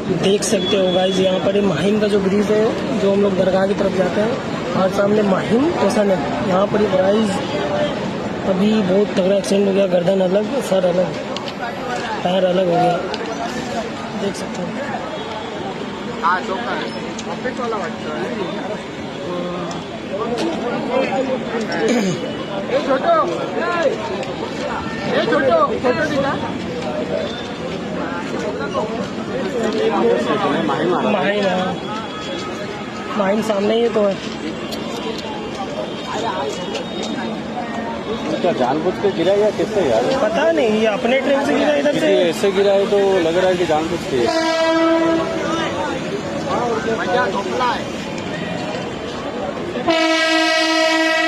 देख सकते हो गाइस, यहाँ पर माहिम का जो ब्रिज है, जो हम लोग दरगाह की तरफ जाते हैं, और सामने माहिम स्टेशन है। यहाँ पर गाइस अभी बहुत तगड़ा एक्सीडेंट हो गया, गर्दन अलग, सर अलग, पैर अलग हो गया, देख सकते हो। माहिम सामने ही तो है। क्या जानबूझ के गिरा या किससे यार? पता नहीं, ये अपने ट्रेन से गिरा, इधर से ऐसे गिरा है तो लग रहा है कि जानबूझ के। है।